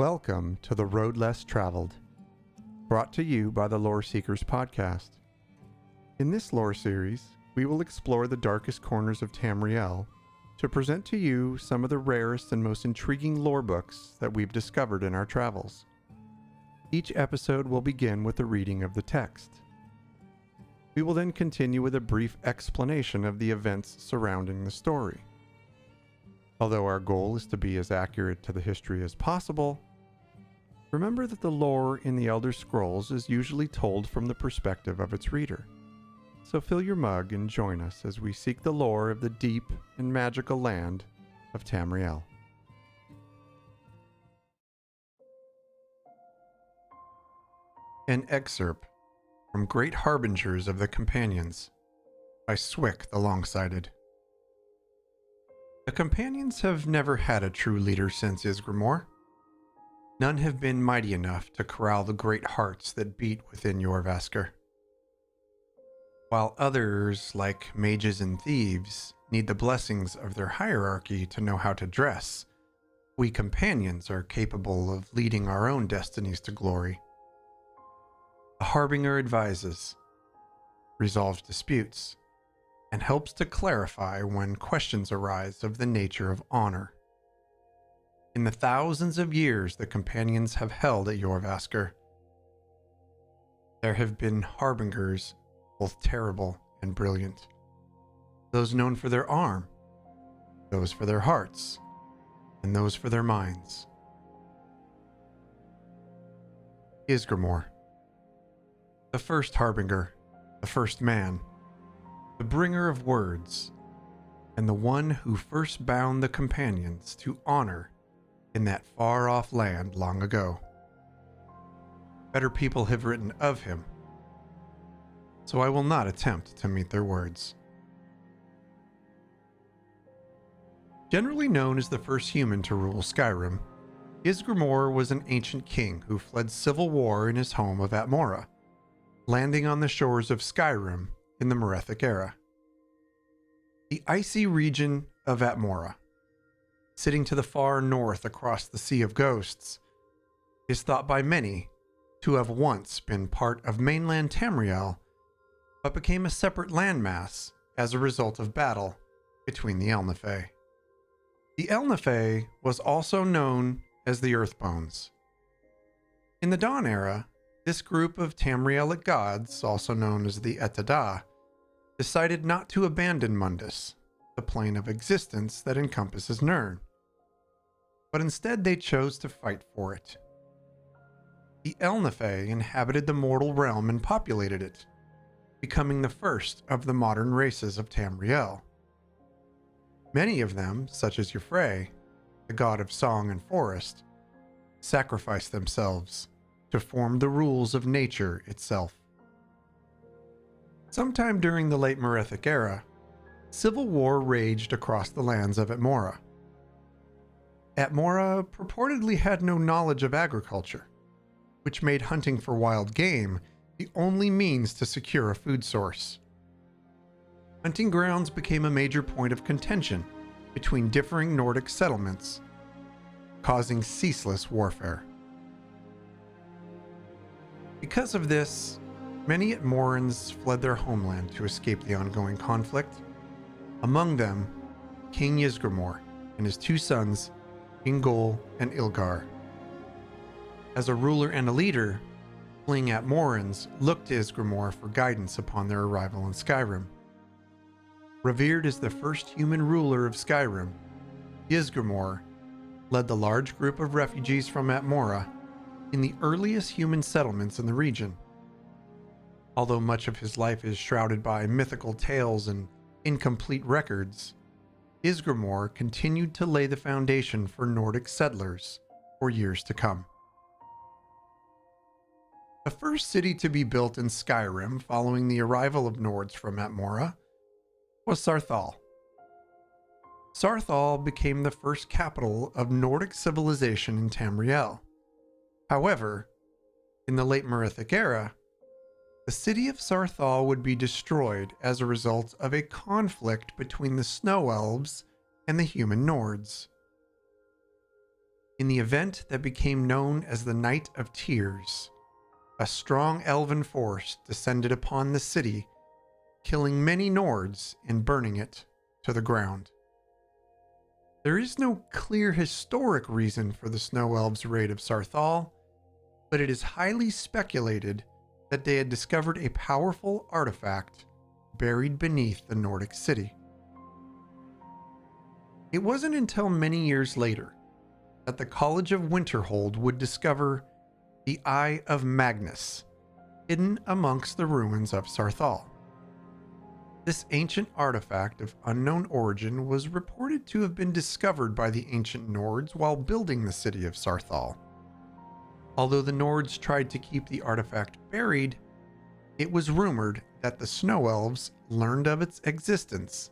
Welcome to The Road Less Traveled, brought to you by the Lore Seekers podcast. In this lore series, we will explore the darkest corners of Tamriel to present to you some of the rarest and most intriguing lore books that we've discovered in our travels. Each episode will begin with a reading of the text. We will then continue with a brief explanation of the events surrounding the story. Although our goal is to be as accurate to the history as possible, remember that the lore in the Elder Scrolls is usually told from the perspective of its reader. So fill your mug and join us as we seek the lore of the deep and magical land of Tamriel. An excerpt from Great Harbingers of the Companions by Swick the Longsighted. The Companions have never had a true leader since Ysgramor. None have been mighty enough to corral the great hearts that beat within Jorrvaskr. While others, like mages and thieves, need the blessings of their hierarchy to know how to dress, we companions are capable of leading our own destinies to glory. A harbinger advises, resolves disputes, and helps to clarify when questions arise of the nature of honor. In the thousands of years the companions have held at Jorrvaskr, there have been harbingers both terrible and brilliant. Those known for their arm, those for their hearts, and those for their minds. Ysgramor, the first harbinger, the first man, the bringer of words, and the one who first bound the companions to honor in that far-off land long ago. Better people have written of him, so I will not attempt to meet their words. Generally known as the first human to rule Skyrim, Ysgramor was an ancient king who fled civil war in his home of Atmora, landing on the shores of Skyrim in the Merethic era. The icy region of Atmora, sitting to the far north across the Sea of Ghosts, is thought by many to have once been part of mainland Tamriel, but became a separate landmass as a result of battle between the Elnifey. The Elnifey was also known as the Earthbones. In the Dawn era, this group of Tamrielic gods, also known as the Et'ada, decided not to abandon Mundus, the plane of existence that encompasses Nirn, but instead they chose to fight for it. The Elnifey inhabited the mortal realm and populated it, becoming the first of the modern races of Tamriel. Many of them, such as Ysgramor, the god of song and forest, sacrificed themselves to form the rules of nature itself. Sometime during the late Merethic era, civil war raged across the lands of Atmora. Atmora purportedly had no knowledge of agriculture, which made hunting for wild game the only means to secure a food source. Hunting grounds became a major point of contention between differing Nordic settlements, causing ceaseless warfare. Because of this, many Atmorans fled their homeland to escape the ongoing conflict. Among them, King Ysgramor and his two sons, Ingol and Ilgar. As a ruler and a leader, fleeing Atmorans looked to Ysgramor for guidance upon their arrival in Skyrim. Revered as the first human ruler of Skyrim, Ysgramor led the large group of refugees from Atmora in the earliest human settlements in the region. Although much of his life is shrouded by mythical tales and incomplete records, Ysgramor continued to lay the foundation for Nordic settlers for years to come. The first city to be built in Skyrim following the arrival of Nords from Atmora was Saarthal. Saarthal became the first capital of Nordic civilization in Tamriel. However, in the late Merethic era, the city of Saarthal would be destroyed as a result of a conflict between the Snow Elves and the human Nords. In the event that became known as the Night of Tears, a strong elven force descended upon the city, killing many Nords and burning it to the ground. There is no clear historic reason for the Snow Elves' raid of Sarthal, but it is highly speculated that they had discovered a powerful artifact buried beneath the Nordic city. It wasn't until many years later that the College of Winterhold would discover the Eye of Magnus, hidden amongst the ruins of Sarthal. This ancient artifact of unknown origin was reported to have been discovered by the ancient Nords while building the city of Sarthal. Although the Nords tried to keep the artifact buried, it was rumored that the Snow Elves learned of its existence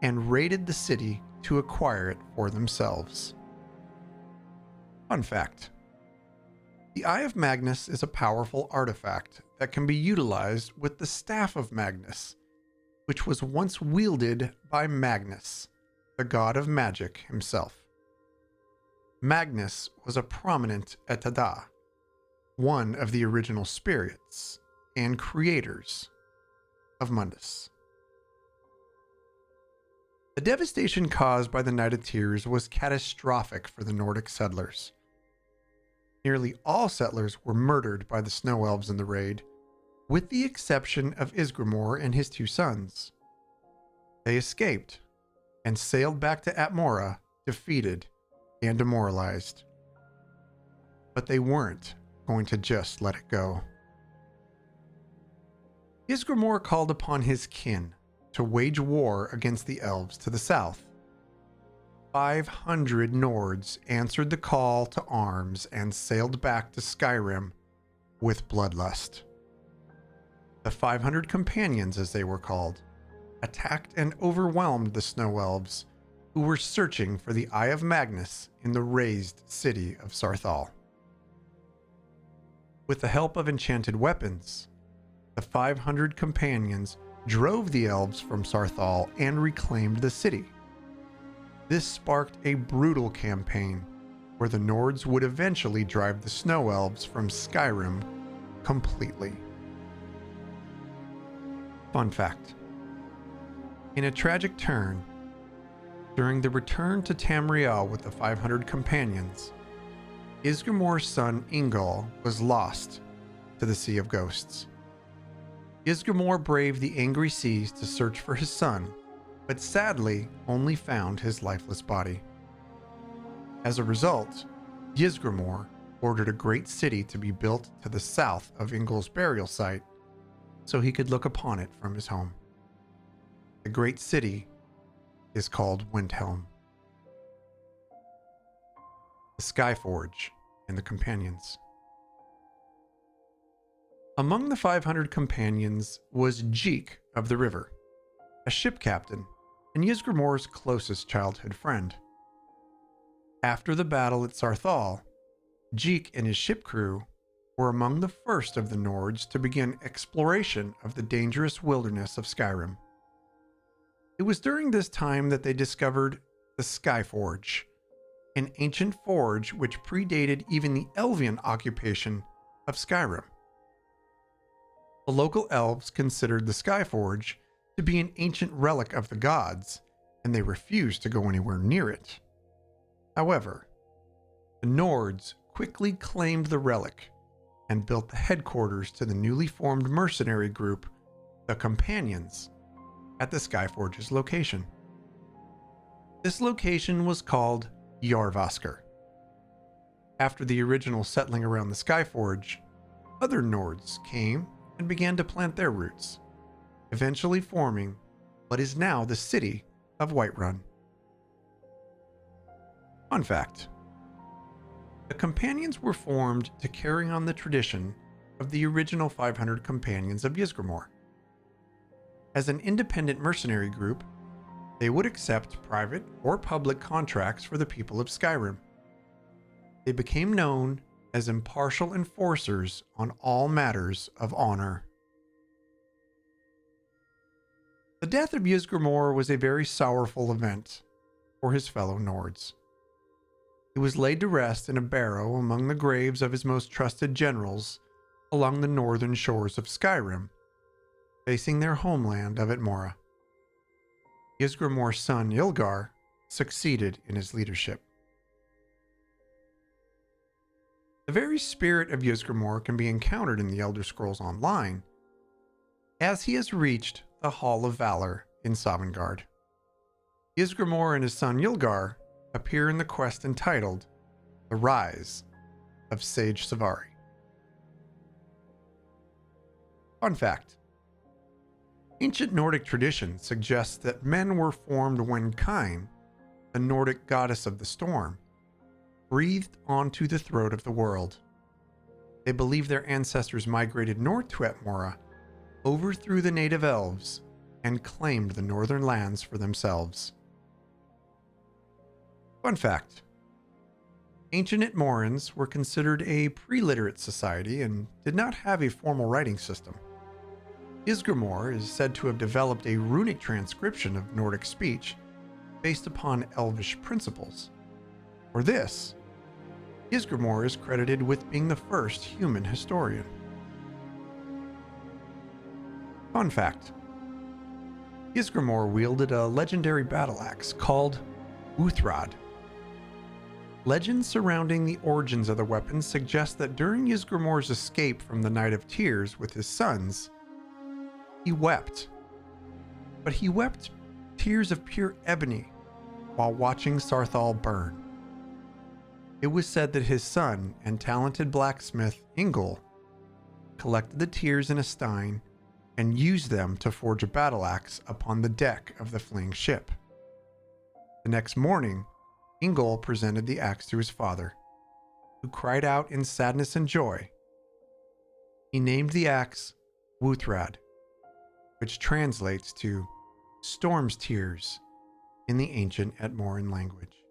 and raided the city to acquire it for themselves. Fun fact: the Eye of Magnus is a powerful artifact that can be utilized with the Staff of Magnus, which was once wielded by Magnus, the god of magic himself. Magnus was a prominent Etada, one of the original spirits and creators of Mundus. The devastation caused by the Night of Tears was catastrophic for the Nordic settlers. Nearly all settlers were murdered by the Snow Elves in the raid, with the exception of Ysgramor and his two sons. They escaped and sailed back to Atmora, defeated and demoralized. But they weren't going to just let it go. Ysgramor called upon his kin to wage war against the elves to the south. 500 Nords answered the call to arms and sailed back to Skyrim with bloodlust. The 500 companions, as they were called, attacked and overwhelmed the Snow Elves, who were searching for the Eye of Magnus in the razed city of Sarthal. With the help of enchanted weapons, the 500 companions drove the elves from Sarthal and reclaimed the city. This sparked a brutal campaign where the Nords would eventually drive the Snow Elves from Skyrim completely. Fun fact: in a tragic turn, during the return to Tamriel with the 500 companions, Ysgramor's son Ingol was lost to the Sea of Ghosts. Ysgramor braved the angry seas to search for his son, but sadly only found his lifeless body. As a result, Ysgramor ordered a great city to be built to the south of Ingol's burial site so he could look upon it from his home. The great city is called Windhelm. The Skyforge and the Companions. Among the 500 companions was Jeek of the River, a ship captain and Ysgramor's closest childhood friend. After the battle at Sarthal, Jeek and his ship crew were among the first of the Nords to begin exploration of the dangerous wilderness of Skyrim. It was during this time that they discovered the Skyforge, an ancient forge which predated even the Elvian occupation of Skyrim. The local elves considered the Skyforge to be an ancient relic of the gods, and they refused to go anywhere near it. However, the Nords quickly claimed the relic and built the headquarters to the newly formed mercenary group, the Companions, at the Skyforge's location. This location was called Jarvaskr. After the original settling around the Skyforge, other Nords came and began to plant their roots, eventually forming what is now the city of Whiterun. Fun fact: the Companions were formed to carry on the tradition of the original 500 Companions of Ysgramor. As an independent mercenary group, they would accept private or public contracts for the people of Skyrim. They became known as impartial enforcers on all matters of honor. The death of Ysgramor was a very sorrowful event for his fellow Nords. He was laid to rest in a barrow among the graves of his most trusted generals along the northern shores of Skyrim, facing their homeland of Atmora. Ysgramor's son Ylgar succeeded in his leadership. The very spirit of Ysgramor can be encountered in the Elder Scrolls Online, as he has reached the Hall of Valor in Sovngarde. Ysgramor and his son Ylgar appear in the quest entitled The Rise of Sage Savari. Fun fact: ancient Nordic tradition suggests that men were formed when Kine, the Nordic goddess of the storm, breathed onto the throat of the world. They believe their ancestors migrated north to Atmora, overthrew the native elves, and claimed the northern lands for themselves. Fun fact: ancient Atmorans were considered a pre-literate society and did not have a formal writing system. Ysgramor is said to have developed a runic transcription of Nordic speech based upon Elvish principles. For this, Ysgramor is credited with being the first human historian. Fun fact: Ysgramor wielded a legendary battle axe called Uthrad. Legends surrounding the origins of the weapon suggest that during Ysgramor's escape from the Night of Tears with his sons, he wept. But he wept tears of pure ebony while watching Sarthal burn. It was said that his son and talented blacksmith Ingol collected the tears in a stein and used them to forge a battle axe upon the deck of the fleeing ship. The next morning, Ingol presented the axe to his father, who cried out in sadness and joy. He named the axe Wuthrad, which translates to storm's tears in the ancient Atmoran language.